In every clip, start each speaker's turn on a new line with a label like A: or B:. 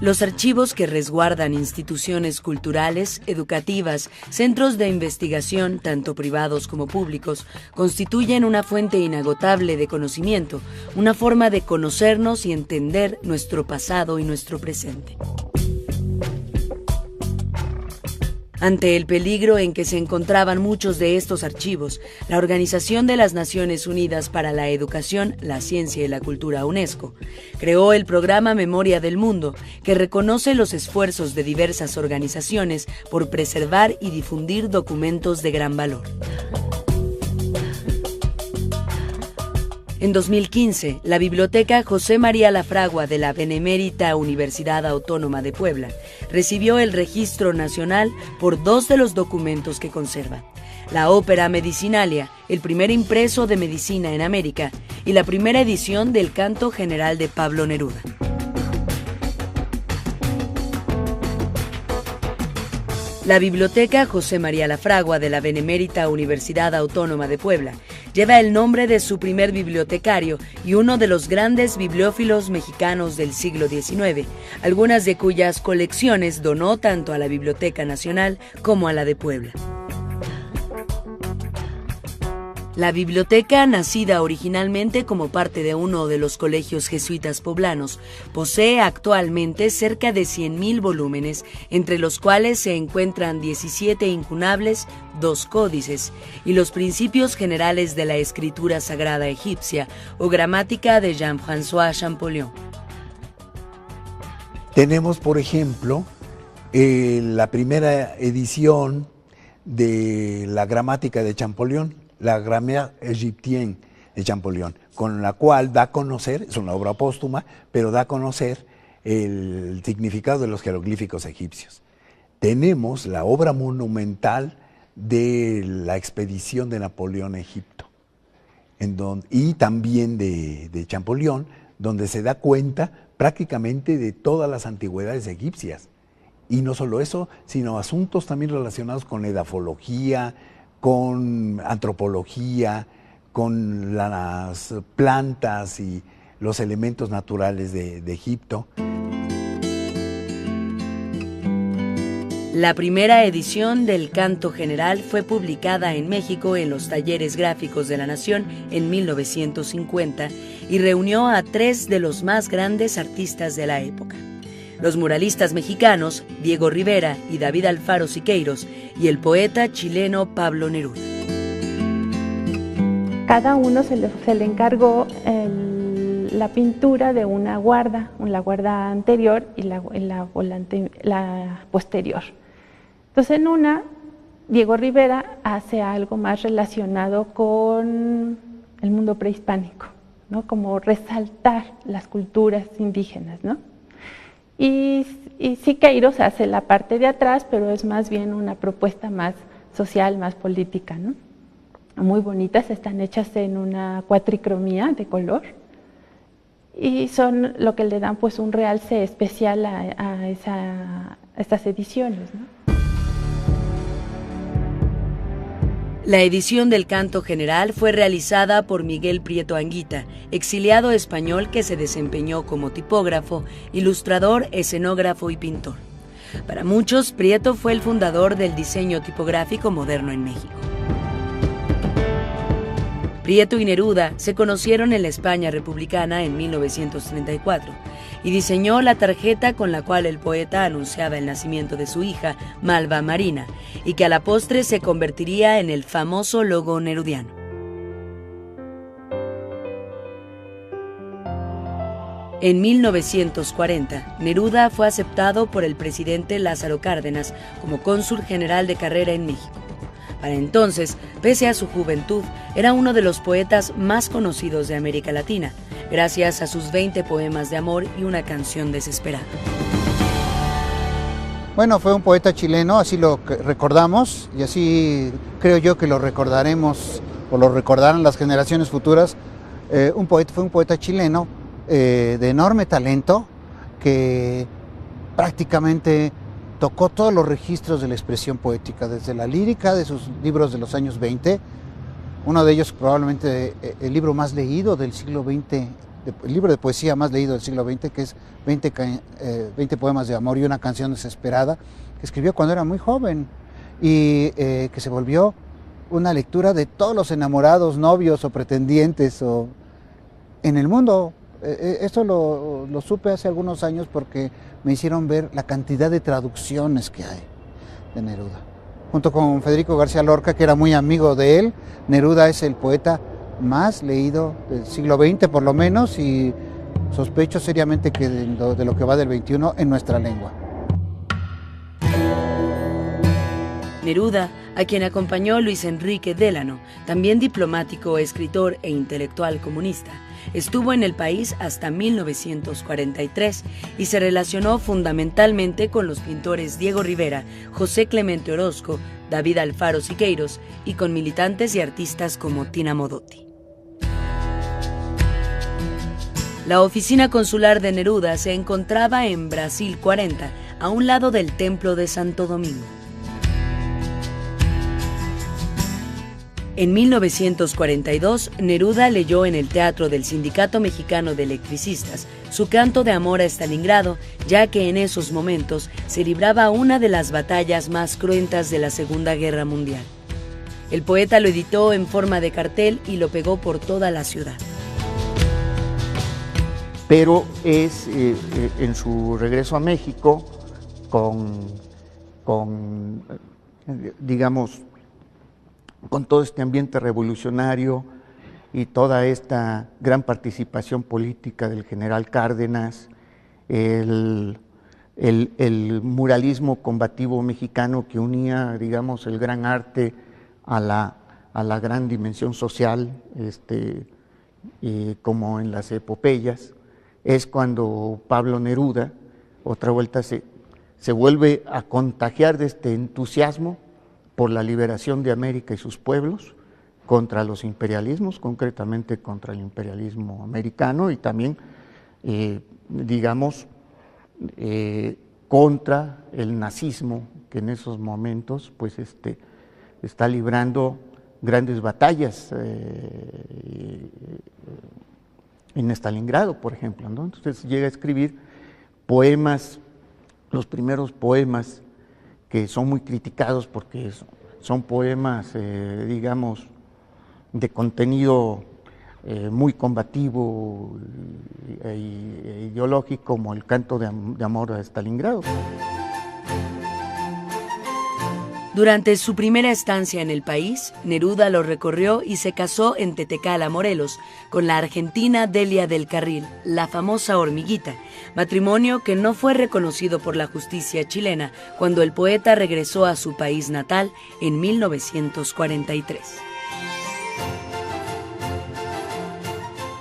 A: Los archivos que resguardan instituciones culturales, educativas, centros de investigación, tanto privados como públicos, constituyen una fuente inagotable de conocimiento, una forma de conocernos y entender nuestro pasado y nuestro presente. Ante el peligro en que se encontraban muchos de estos archivos, la Organización de las Naciones Unidas para la Educación, la Ciencia y la Cultura, UNESCO, creó el programa Memoria del Mundo, que reconoce los esfuerzos de diversas organizaciones por preservar y difundir documentos de gran valor. En 2015, la Biblioteca José María Lafragua de la Benemérita Universidad Autónoma de Puebla recibió el Registro Nacional por 2 de los documentos que conserva: la Ópera Medicinalia, el primer impreso de medicina en América, y la primera edición del Canto General de Pablo Neruda. La Biblioteca José María Lafragua de la Benemérita Universidad Autónoma de Puebla lleva el nombre de su primer bibliotecario y uno de los grandes bibliófilos mexicanos del siglo XIX, algunas de cuyas colecciones donó tanto a la Biblioteca Nacional como a la de Puebla. La biblioteca, nacida originalmente como parte de uno de los colegios jesuitas poblanos, posee actualmente cerca de 100,000 volúmenes, entre los cuales se encuentran 17 incunables, 2 códices y los principios generales de la escritura sagrada egipcia o gramática de Jean-François Champollion.
B: Tenemos, por ejemplo, la primera edición de la gramática de Champollion, la Grammaire Égyptienne de Champollion, con la cual da a conocer, es una obra póstuma, pero da a conocer el significado de los jeroglíficos egipcios. Tenemos la obra monumental de la expedición de Napoleón a Egipto, y también de Champollion, donde se da cuenta prácticamente de todas las antigüedades egipcias. Y no solo eso, sino asuntos también relacionados con edafología, con antropología, con las plantas y los elementos naturales de Egipto.
A: La primera edición del Canto General fue publicada en México en los Talleres Gráficos de la Nación en 1950 y reunió a 3 de los más grandes artistas de la época: los muralistas mexicanos Diego Rivera y David Alfaro Siqueiros y el poeta chileno Pablo Neruda.
C: Cada uno se le encargó la pintura de una guarda, la guarda anterior y la posterior. Entonces en una, Diego Rivera hace algo más relacionado con el mundo prehispánico, ¿no? Como resaltar las culturas indígenas, ¿no? Y Siqueiros hace la parte de atrás, pero es más bien una propuesta más social, más política, ¿no? Muy bonitas, están hechas en una cuatricromía de color y son lo que le dan pues un realce especial a estas ediciones, ¿no?
A: La edición del Canto General fue realizada por Miguel Prieto Anguita, exiliado español que se desempeñó como tipógrafo, ilustrador, escenógrafo y pintor. Para muchos, Prieto fue el fundador del diseño tipográfico moderno en México. Prieto y Neruda se conocieron en la España republicana en 1934 y diseñó la tarjeta con la cual el poeta anunciaba el nacimiento de su hija, Malva Marina, y que a la postre se convertiría en el famoso logo nerudiano. En 1940, Neruda fue aceptado por el presidente Lázaro Cárdenas como cónsul general de carrera en México. Para entonces, pese a su juventud, era uno de los poetas más conocidos de América Latina, gracias a sus 20 poemas de amor y una canción desesperada.
D: Bueno, fue un poeta chileno, así lo recordamos, y así creo yo que lo recordaremos, o lo recordarán las generaciones futuras. Fue un poeta chileno de enorme talento, que prácticamente tocó todos los registros de la expresión poética, desde la lírica de sus libros de los años 20, uno de ellos probablemente el libro más leído del siglo XX el libro de poesía más leído del siglo XX, que es 20 poemas de amor y una canción desesperada, que escribió cuando era muy joven y que se volvió una lectura de todos los enamorados, novios o pretendientes en el mundo. Esto lo supe hace algunos años porque me hicieron ver la cantidad de traducciones que hay de Neruda. Junto con Federico García Lorca, que era muy amigo de él, Neruda es el poeta más leído del siglo XX por lo menos, y sospecho seriamente que de lo que va del XXI en nuestra lengua.
A: Neruda, a quien acompañó Luis Enrique Delano, también diplomático, escritor e intelectual comunista, estuvo en el país hasta 1943 y se relacionó fundamentalmente con los pintores Diego Rivera, José Clemente Orozco, David Alfaro Siqueiros y con militantes y artistas como Tina Modotti. La oficina consular de Neruda se encontraba en Brasil 40, a un lado del Templo de Santo Domingo. En 1942, Neruda leyó en el Teatro del Sindicato Mexicano de Electricistas su canto de amor a Stalingrado, ya que en esos momentos se libraba una de las batallas más cruentas de la Segunda Guerra Mundial. El poeta lo editó en forma de cartel y lo pegó por toda la ciudad.
E: Pero es en su regreso a México digamos, con todo este ambiente revolucionario y toda esta gran participación política del general Cárdenas, el muralismo combativo mexicano que unía, digamos, el gran arte a la gran dimensión social, como en las epopeyas, es cuando Pablo Neruda, otra vuelta, se vuelve a contagiar de este entusiasmo por la liberación de América y sus pueblos contra los imperialismos, concretamente contra el imperialismo americano y también, digamos, contra el nazismo, que en esos momentos pues, está librando grandes batallas en Stalingrado, por ejemplo, ¿no? Entonces llega a escribir poemas, los primeros poemas que son muy criticados porque son poemas, digamos, de contenido muy combativo e ideológico, como el canto de amor a Stalingrado.
A: Durante su primera estancia en el país, Neruda lo recorrió y se casó en Tetecala, Morelos, con la argentina Delia del Carril, la famosa Hormiguita, matrimonio que no fue reconocido por la justicia chilena cuando el poeta regresó a su país natal en 1943.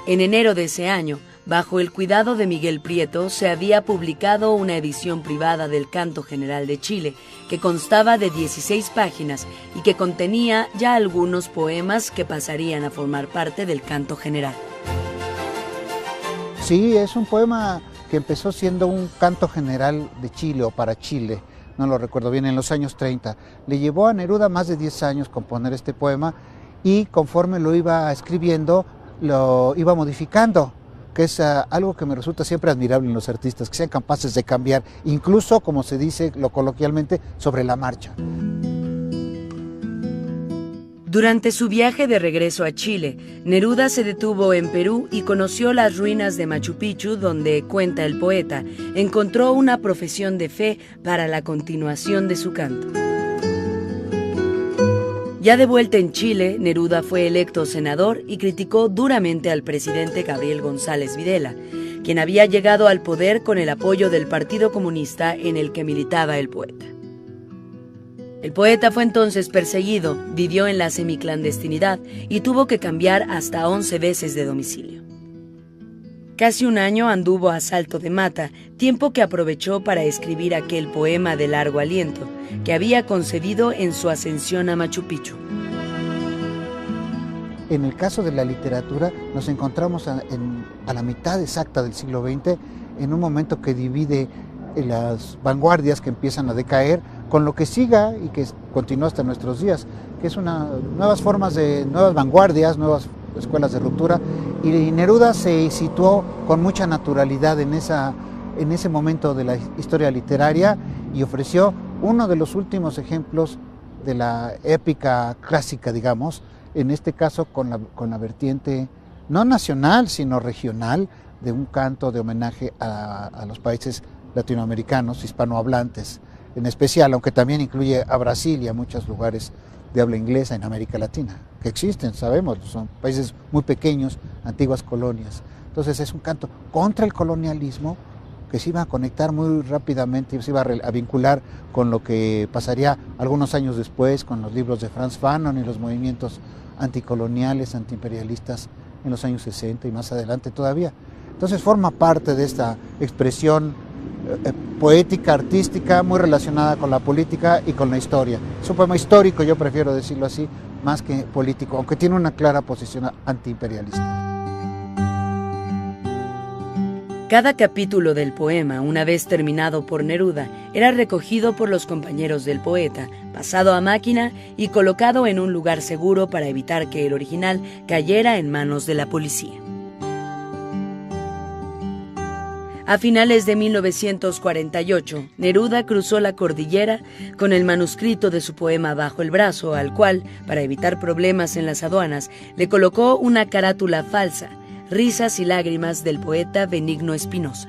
A: En enero de ese año, bajo el cuidado de Miguel Prieto, se había publicado una edición privada del Canto General de Chile, que constaba de 16 páginas y que contenía ya algunos poemas que pasarían a formar parte del Canto General.
D: Sí, es un poema que empezó siendo un canto general de Chile o para Chile, no lo recuerdo bien, en los años 30. Le llevó a Neruda más de 10 años componer este poema y conforme lo iba escribiendo, lo iba modificando, que es algo que me resulta siempre admirable en los artistas, que sean capaces de cambiar, incluso, como se dice coloquialmente, sobre la marcha.
A: Durante su viaje de regreso a Chile, Neruda se detuvo en Perú y conoció las ruinas de Machu Picchu, donde, cuenta el poeta, encontró una profesión de fe para la continuación de su canto. Ya de vuelta en Chile, Neruda fue electo senador y criticó duramente al presidente Gabriel González Videla, quien había llegado al poder con el apoyo del Partido Comunista en el que militaba el poeta. El poeta fue entonces perseguido, vivió en la semiclandestinidad y tuvo que cambiar hasta 11 veces de domicilio. Casi un año anduvo a salto de mata, tiempo que aprovechó para escribir aquel poema de largo aliento que había concebido en su ascensión a Machu Picchu.
D: En el caso de la literatura nos encontramos a la mitad exacta del siglo XX, en un momento que divide las vanguardias que empiezan a decaer con lo que siga y que continúa hasta nuestros días, que es nuevas formas de nuevas vanguardias, nuevas escuelas de ruptura, y Neruda se situó con mucha naturalidad en ese momento de la historia literaria y ofreció uno de los últimos ejemplos de la épica clásica, digamos, en este caso con la vertiente no nacional, sino regional, de un canto de homenaje a los países latinoamericanos, hispanohablantes en especial, aunque también incluye a Brasil y a muchos lugares de habla inglesa en América Latina, que existen, sabemos, son países muy pequeños, antiguas colonias. Entonces es un canto contra el colonialismo que se iba a conectar muy rápidamente, se iba a vincular con lo que pasaría algunos años después, con los libros de Frantz Fanon y los movimientos anticoloniales, antiimperialistas en los años 60 y más adelante todavía. Entonces forma parte de esta expresión poética, artística, muy relacionada con la política y con la historia. Es un poema histórico, yo prefiero decirlo así, más que político, aunque tiene una clara posición antiimperialista.
A: Cada capítulo del poema, una vez terminado por Neruda, era recogido por los compañeros del poeta, pasado a máquina y colocado en un lugar seguro para evitar que el original cayera en manos de la policía. A finales de 1948, Neruda cruzó la cordillera con el manuscrito de su poema bajo el brazo, al cual, para evitar problemas en las aduanas, le colocó una carátula falsa, Risas y lágrimas del poeta Benigno Espinosa.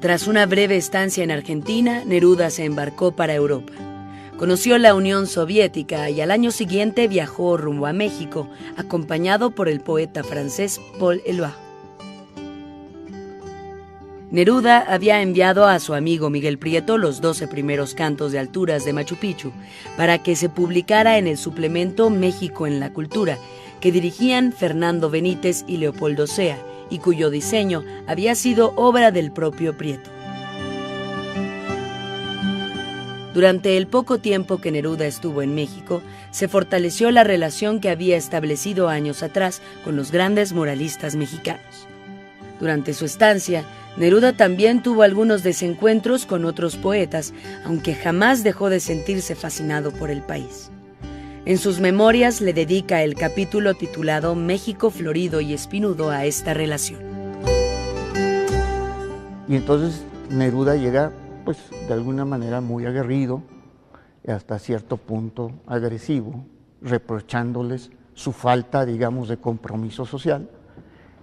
A: Tras una breve estancia en Argentina, Neruda se embarcó para Europa. Conoció la Unión Soviética y al año siguiente viajó rumbo a México, acompañado por el poeta francés Paul Eluard. Neruda había enviado a su amigo Miguel Prieto los 12 primeros cantos de alturas de Machu Picchu para que se publicara en el suplemento México en la Cultura, que dirigían Fernando Benítez y Leopoldo Sea, y cuyo diseño había sido obra del propio Prieto. Durante el poco tiempo que Neruda estuvo en México, se fortaleció la relación que había establecido años atrás con los grandes muralistas mexicanos. Durante su estancia, Neruda también tuvo algunos desencuentros con otros poetas, aunque jamás dejó de sentirse fascinado por el país. En sus memorias le dedica el capítulo titulado México florido y espinudo a esta relación.
E: Y entonces Neruda llega, pues, de alguna manera muy aguerrido, hasta cierto punto agresivo, reprochándoles su falta, digamos, de compromiso social.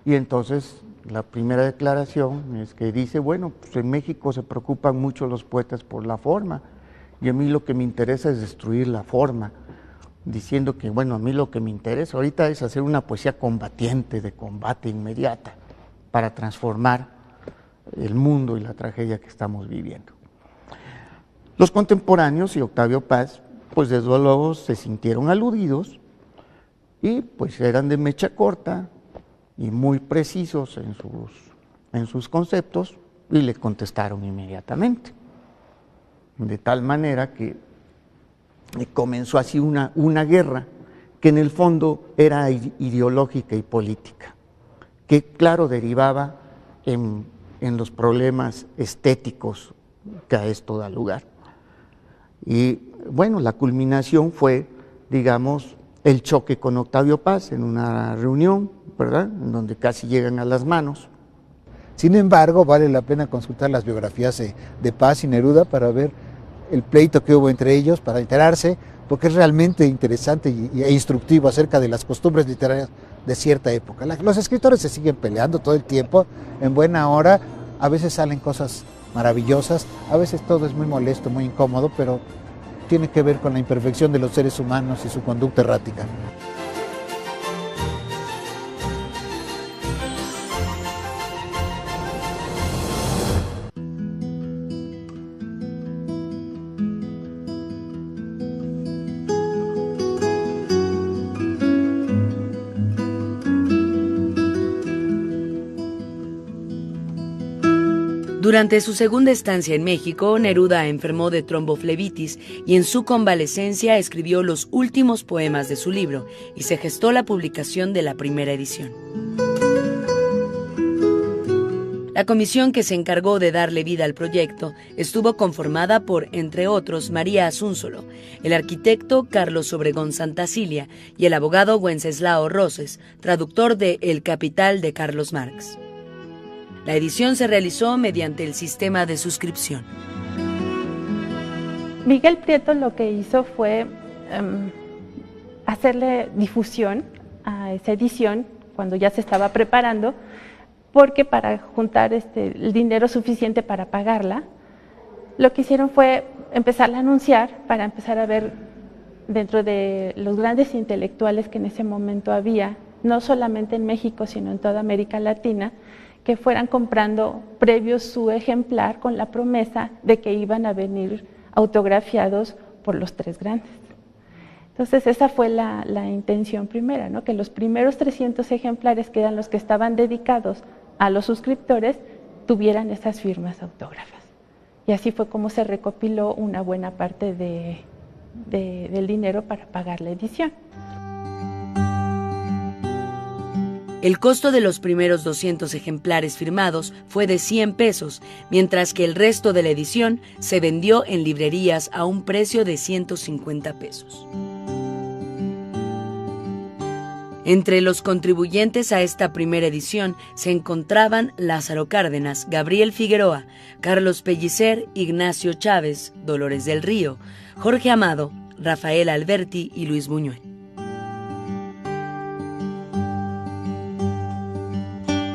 E: Y entonces la primera declaración es que dice, bueno, pues en México se preocupan mucho los poetas por la forma, y a mí lo que me interesa es destruir la forma, diciendo que, bueno, a mí lo que me interesa ahorita es hacer una poesía combatiente, de combate inmediata, para transformar el mundo y la tragedia que estamos viviendo. Los contemporáneos y Octavio Paz, pues desde luego se sintieron aludidos y pues eran de mecha corta y muy precisos en sus conceptos y le contestaron inmediatamente. De tal manera que comenzó así una guerra que en el fondo era ideológica y política, que claro derivaba en los problemas estéticos que a esto da lugar. Y bueno, la culminación fue, digamos, el choque con Octavio Paz en una reunión, ¿verdad?, en donde casi llegan a las manos.
D: Sin embargo, vale la pena consultar las biografías de Paz y Neruda para ver el pleito que hubo entre ellos, para enterarse, porque es realmente interesante e instructivo acerca de las costumbres literarias de cierta época. Los escritores se siguen peleando todo el tiempo, en buena hora, a veces salen cosas maravillosas, a veces todo es muy molesto, muy incómodo, pero tiene que ver con la imperfección de los seres humanos y su conducta errática.
A: Durante su segunda estancia en México, Neruda enfermó de tromboflebitis y en su convalecencia escribió los últimos poemas de su libro y se gestó la publicación de la primera edición. La comisión que se encargó de darle vida al proyecto estuvo conformada por, entre otros, María Asúnzolo, el arquitecto Carlos Obregón Santacilia y el abogado Wenceslao Roses, traductor de El Capital de Carlos Marx. La edición se realizó mediante el sistema de suscripción.
C: Miguel Prieto lo que hizo fue hacerle difusión a esa edición cuando ya se estaba preparando, porque para juntar el dinero suficiente para pagarla, lo que hicieron fue empezarla a anunciar para empezar a ver dentro de los grandes intelectuales que en ese momento había, no solamente en México, sino en toda América Latina, que fueran comprando previo su ejemplar con la promesa de que iban a venir autografiados por los tres grandes. Entonces esa fue la intención primera, ¿no? Que los primeros 300 ejemplares, que eran los que estaban dedicados a los suscriptores, tuvieran esas firmas autógrafas. Y así fue como se recopiló una buena parte del dinero para pagar la edición.
A: El costo de los primeros 200 ejemplares firmados fue de 100 pesos, mientras que el resto de la edición se vendió en librerías a un precio de 150 pesos. Entre los contribuyentes a esta primera edición se encontraban Lázaro Cárdenas, Gabriel Figueroa, Carlos Pellicer, Ignacio Chávez, Dolores del Río, Jorge Amado, Rafael Alberti y Luis Buñuel.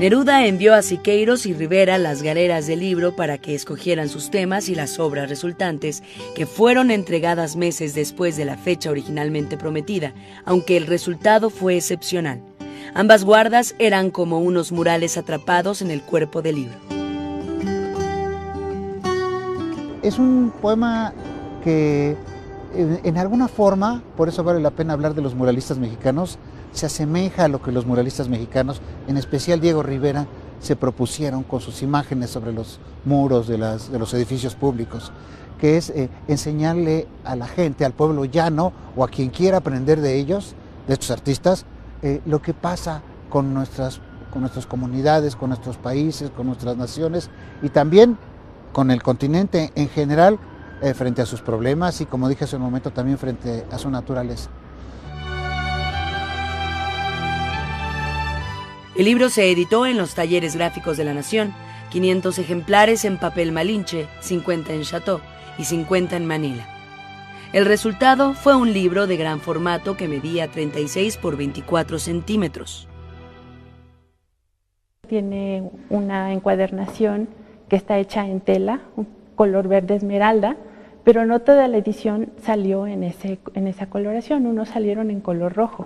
A: Neruda envió a Siqueiros y Rivera las galeras del libro para que escogieran sus temas y las obras resultantes, que fueron entregadas meses después de la fecha originalmente prometida, aunque el resultado fue excepcional. Ambas guardas eran como unos murales atrapados en el cuerpo del libro.
D: Es un poema que en alguna forma, por eso vale la pena hablar de los muralistas mexicanos, se asemeja a lo que los muralistas mexicanos, en especial Diego Rivera, se propusieron con sus imágenes sobre los muros de los edificios públicos, que es enseñarle a la gente, al pueblo llano o a quien quiera aprender de ellos, de estos artistas, lo que pasa con nuestras comunidades, con nuestros países, con nuestras naciones y también con el continente en general, frente a sus problemas y, como dije hace un momento, también frente a su naturaleza.
A: El libro se editó en los Talleres Gráficos de la Nación, 500 ejemplares en papel Malinche, 50 en Chateau y 50 en Manila. El resultado fue un libro de gran formato que medía 36 por 24 centímetros. Tiene
C: una encuadernación que está hecha en tela, un color verde esmeralda, pero no toda la edición salió en esa coloración, unos salieron en color rojo.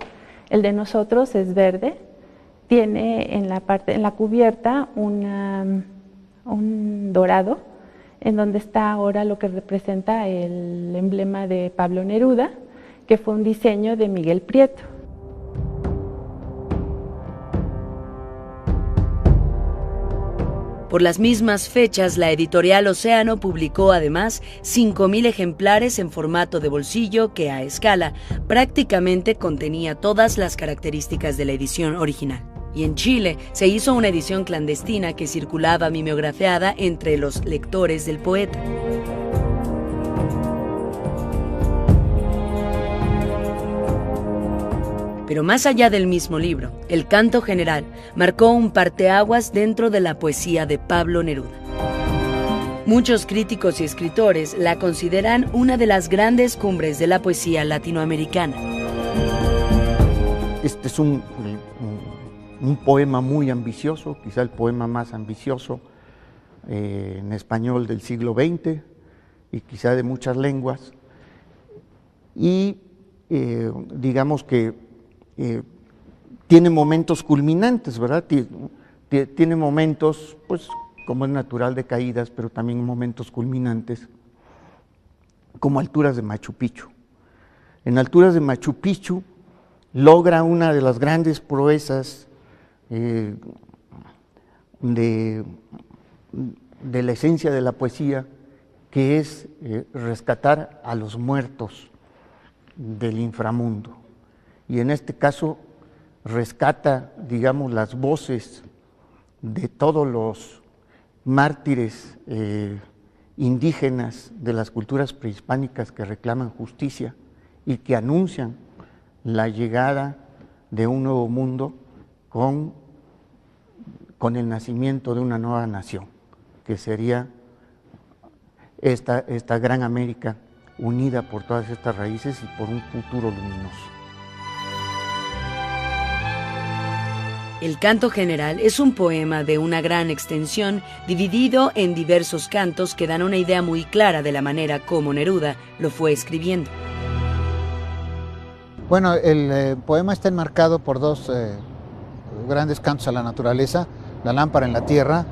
C: El de nosotros es verde. Tiene en la cubierta un dorado, en donde está ahora lo que representa el emblema de Pablo Neruda, que fue un diseño de Miguel Prieto.
A: Por las mismas fechas, la editorial Océano publicó además 5.000 ejemplares en formato de bolsillo que, a escala, prácticamente contenía todas las características de la edición original. Y en Chile se hizo una edición clandestina que circulaba mimeografiada entre los lectores del poeta. Pero más allá del mismo libro, El Canto General marcó un parteaguas dentro de la poesía de Pablo Neruda. Muchos críticos y escritores la consideran una de las grandes cumbres de la poesía latinoamericana.
E: Este es un poema muy ambicioso, quizá el poema más ambicioso en español del siglo XX y quizá de muchas lenguas. Y digamos que tiene momentos culminantes, ¿verdad? Tiene momentos, pues, como es natural, de caídas, pero también momentos culminantes, como Alturas de Machu Picchu. En Alturas de Machu Picchu logra una de las grandes proezas de la esencia de la poesía, que es rescatar a los muertos del inframundo. Y en este caso rescata, digamos, las voces de todos los mártires indígenas de las culturas prehispánicas que reclaman justicia y que anuncian la llegada de un nuevo mundo con el nacimiento de una nueva nación, que sería esta gran América unida por todas estas raíces y por un futuro luminoso.
A: El canto general es un poema de una gran extensión, dividido en diversos cantos que dan una idea muy clara de la manera como Neruda lo fue escribiendo.
D: Bueno, el poema está enmarcado por dos grandes cantos a la naturaleza, La lámpara en la tierra,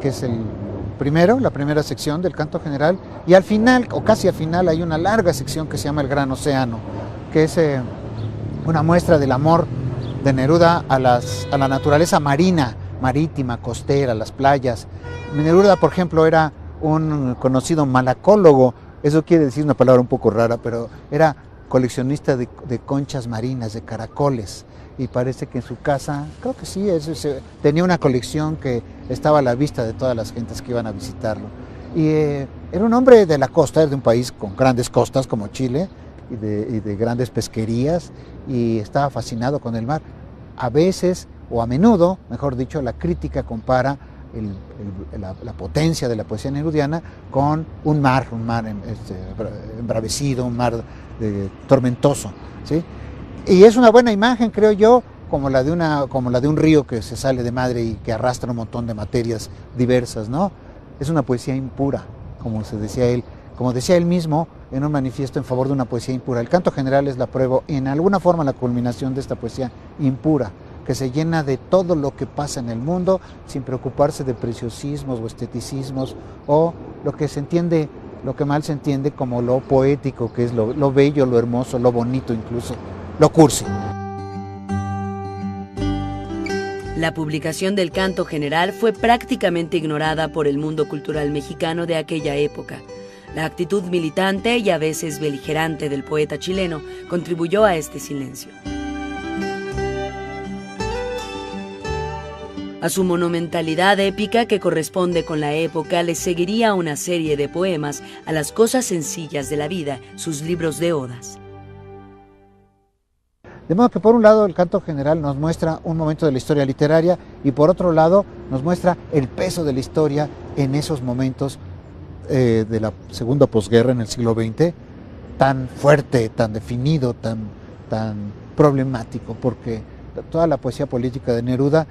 D: que es la primera sección del canto general, y al final, o casi al final, hay una larga sección que se llama El gran océano, que es una muestra del amor de Neruda a la naturaleza marítima, costera, las playas. Neruda, por ejemplo, era un conocido malacólogo, eso quiere decir una palabra un poco rara, pero era coleccionista de conchas marinas, de caracoles, y parece que en su casa, creo que sí, tenía una colección que estaba a la vista de todas las gentes que iban a visitarlo. Y era un hombre de la costa, era de un país con grandes costas como Chile, y de grandes pesquerías, y estaba fascinado con el mar. A veces, o a menudo, mejor dicho, la crítica compara la potencia de la poesía nerudiana con un mar embravecido, un mar tormentoso, ¿sí? Y es una buena imagen, creo yo, como la de un río que se sale de madre y que arrastra un montón de materias diversas, ¿no? Es una poesía impura, como decía él mismo en un manifiesto en favor de una poesía impura. El canto general es la prueba, en alguna forma, la culminación de esta poesía impura, que se llena de todo lo que pasa en el mundo sin preocuparse de preciosismos o esteticismos o lo que mal se entiende como lo poético, que es lo bello, lo hermoso, lo bonito, incluso lo cursi.
A: La publicación del canto general fue prácticamente ignorada por el mundo cultural mexicano de aquella época. La actitud militante y a veces beligerante del poeta chileno contribuyó a este silencio. A su monumentalidad épica, que corresponde con la época, le seguiría una serie de poemas a las cosas sencillas de la vida, sus libros de odas.
D: De modo que por un lado el canto general nos muestra un momento de la historia literaria y por otro lado nos muestra el peso de la historia en esos momentos de la segunda posguerra en el siglo XX, tan fuerte, tan definido, tan problemático, porque toda la poesía política de Neruda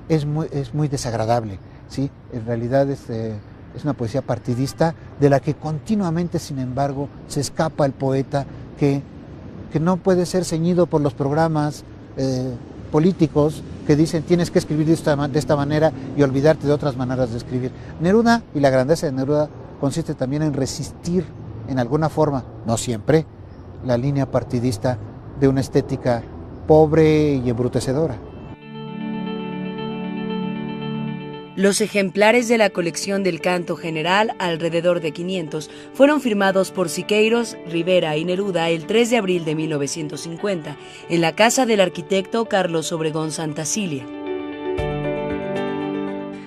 D: es muy desagradable, ¿sí? En realidad es una poesía partidista de la que continuamente, sin embargo, se escapa el poeta que no puede ser ceñido por los programas políticos que dicen tienes que escribir de esta manera y olvidarte de otras maneras de escribir. Neruda, y la grandeza de Neruda, consiste también en resistir en alguna forma, no siempre, la línea partidista de una estética pobre y embrutecedora.
A: Los ejemplares de la colección del canto general, alrededor de 500, fueron firmados por Siqueiros, Rivera y Neruda el 3 de abril de 1950, en la casa del arquitecto Carlos Obregón Santacilia.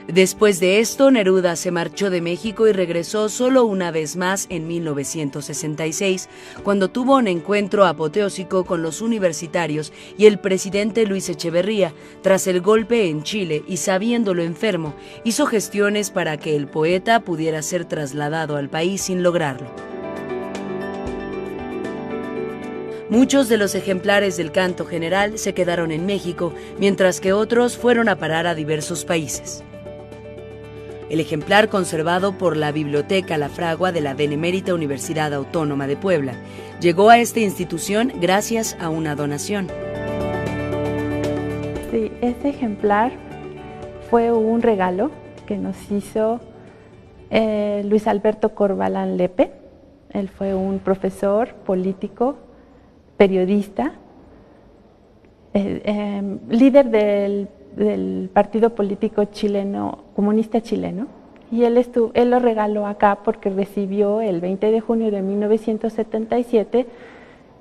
A: Después de esto, Neruda se marchó de México y regresó solo una vez más en 1966, cuando tuvo un encuentro apoteósico con los universitarios y el presidente Luis Echeverría, tras el golpe en Chile, y sabiéndolo enfermo, hizo gestiones para que el poeta pudiera ser trasladado al país sin lograrlo. Muchos de los ejemplares del canto general se quedaron en México, mientras que otros fueron a parar a diversos países. El ejemplar conservado por la Biblioteca La Fragua de la Benemérita Universidad Autónoma de Puebla llegó a esta institución gracias a una donación.
C: Sí, este ejemplar fue un regalo que nos hizo Luis Alberto Corbalán Lepe. Él fue un profesor, político, periodista, líder del partido político chileno, comunista chileno, y él lo regaló acá porque recibió el 20 de junio de 1977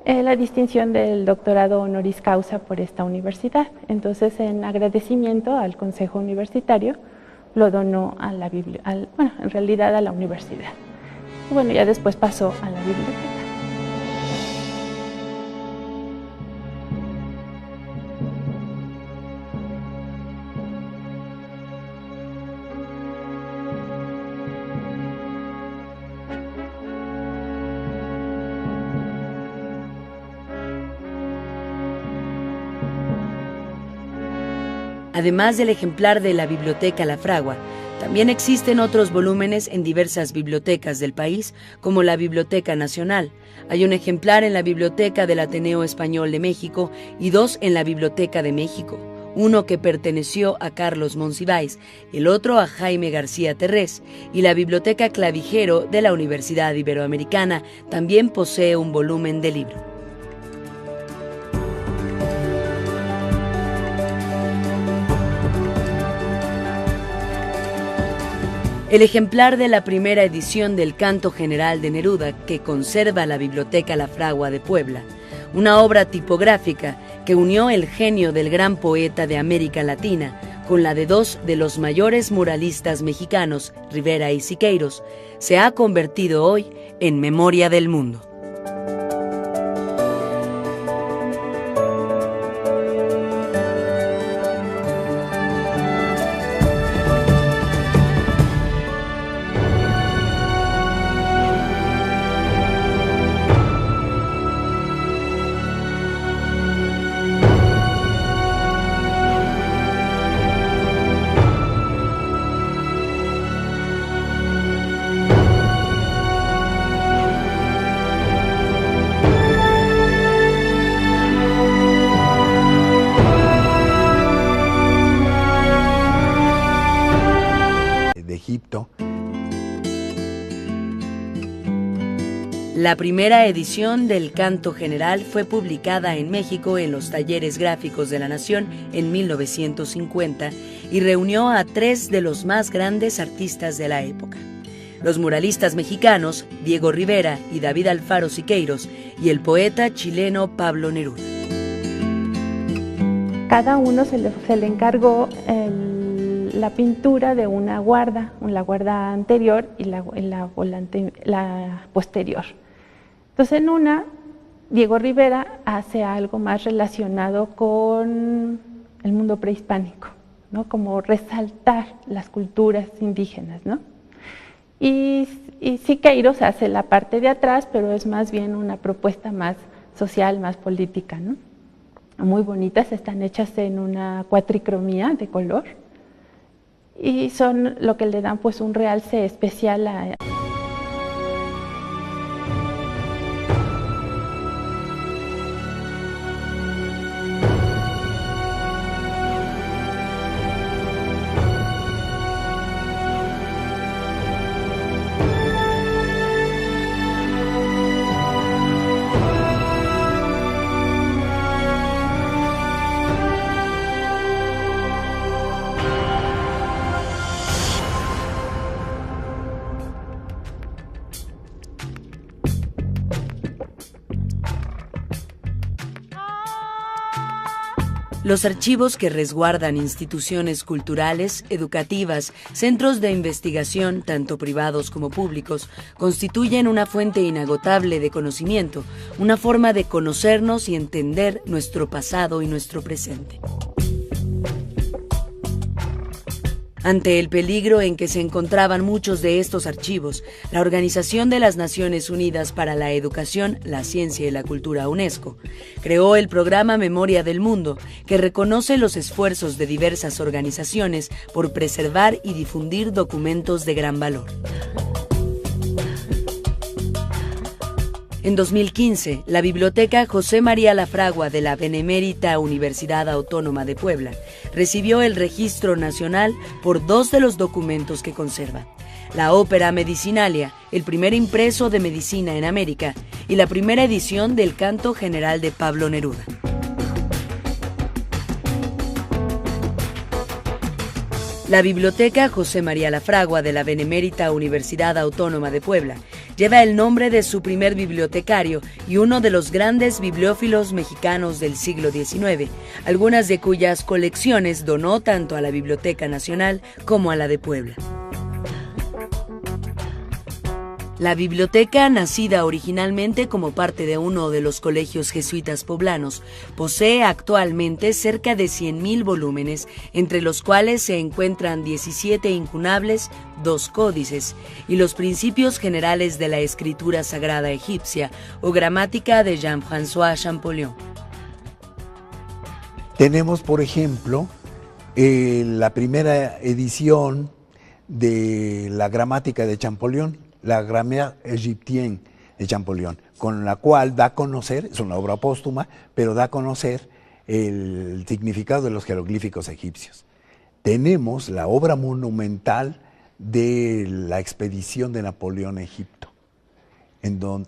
C: la distinción del doctorado honoris causa por esta universidad. Entonces, en agradecimiento al Consejo Universitario, lo donó a la en realidad a la universidad. Y bueno, ya después pasó a la biblioteca.
A: Además del ejemplar de la Biblioteca La Fragua, también existen otros volúmenes en diversas bibliotecas del país, como la Biblioteca Nacional. Hay un ejemplar en la Biblioteca del Ateneo Español de México y 2 en la Biblioteca de México, uno que perteneció a Carlos Monsiváis, el otro a Jaime García Terrés, y la Biblioteca Clavijero de la Universidad Iberoamericana también posee un volumen de libro. El ejemplar de la primera edición del Canto General de Neruda que conserva la Biblioteca La Fragua de Puebla, una obra tipográfica que unió el genio del gran poeta de América Latina con la de 2 de los mayores muralistas mexicanos, Rivera y Siqueiros, se ha convertido hoy en memoria del mundo.
B: Egipto.
A: La primera edición del Canto General fue publicada en México en los Talleres Gráficos de la Nación en 1950 y reunió a 3 de los más grandes artistas de la época: los muralistas mexicanos Diego Rivera y David Alfaro Siqueiros y el poeta chileno Pablo Neruda.
C: Cada uno se le encargó la pintura de una guarda, la guarda anterior y la posterior. Entonces en una, Diego Rivera hace algo más relacionado con el mundo prehispánico, ¿no? Como resaltar las culturas indígenas, ¿no? Y Siqueiros hace la parte de atrás, pero es más bien una propuesta más social, más política, ¿no? Muy bonitas, están hechas en una cuatricromía de color y son lo que le dan pues un realce especial a...
A: Los archivos que resguardan instituciones culturales, educativas, centros de investigación, tanto privados como públicos, constituyen una fuente inagotable de conocimiento, una forma de conocernos y entender nuestro pasado y nuestro presente. Ante el peligro en que se encontraban muchos de estos archivos, la Organización de las Naciones Unidas para la Educación, la Ciencia y la Cultura, UNESCO, creó el programa Memoria del Mundo, que reconoce los esfuerzos de diversas organizaciones por preservar y difundir documentos de gran valor. En 2015, la Biblioteca José María La Fragua de la Benemérita Universidad Autónoma de Puebla recibió el Registro Nacional por 2 de los documentos que conserva: la Ópera Medicinalia, el primer impreso de medicina en América, y la primera edición del Canto General de Pablo Neruda. La Biblioteca José María La Fragua de la Benemérita Universidad Autónoma de Puebla lleva el nombre de su primer bibliotecario y uno de los grandes bibliófilos mexicanos del siglo XIX, algunas de cuyas colecciones donó tanto a la Biblioteca Nacional como a la de Puebla. La biblioteca, nacida originalmente como parte de uno de los colegios jesuitas poblanos, posee actualmente cerca de 100.000 volúmenes, entre los cuales se encuentran 17 incunables, 2 códices y los principios generales de la escritura sagrada egipcia o gramática de Jean-François Champollion.
B: Tenemos, por ejemplo, la primera edición de la gramática de Champollion, la Grammaire Égyptienne de Champollion, con la cual da a conocer, es una obra póstuma, pero da a conocer el significado de los jeroglíficos egipcios. Tenemos la obra monumental de la expedición de Napoleón a Egipto,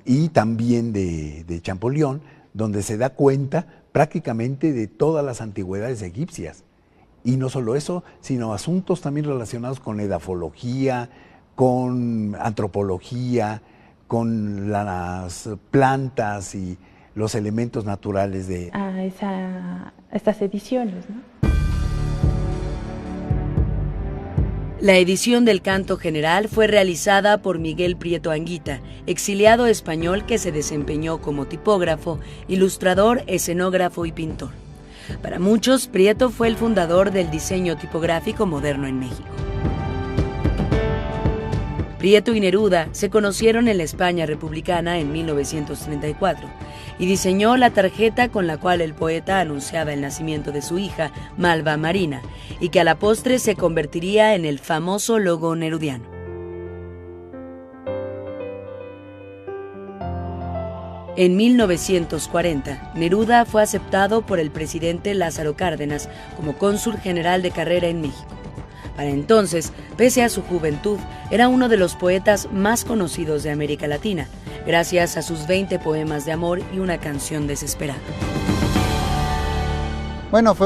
B: y también de Champollion, donde se da cuenta prácticamente de todas las antigüedades egipcias. Y no solo eso, sino asuntos también relacionados con edafología, con antropología, con las plantas y los elementos naturales de
C: estas ediciones, ¿no?
A: La edición del Canto General fue realizada por Miguel Prieto Anguita, exiliado español que se desempeñó como tipógrafo, ilustrador, escenógrafo y pintor. Para muchos, Prieto fue el fundador del diseño tipográfico moderno en México. Prieto y Neruda se conocieron en la España republicana en 1934 y diseñó la tarjeta con la cual el poeta anunciaba el nacimiento de su hija, Malva Marina, y que a la postre se convertiría en el famoso logo nerudiano. En 1940, Neruda fue aceptado por el presidente Lázaro Cárdenas como cónsul general de carrera en México. Para entonces, pese a su juventud, era uno de los poetas más conocidos de América Latina, gracias a sus 20 poemas de amor y una canción desesperada.
D: Bueno, fue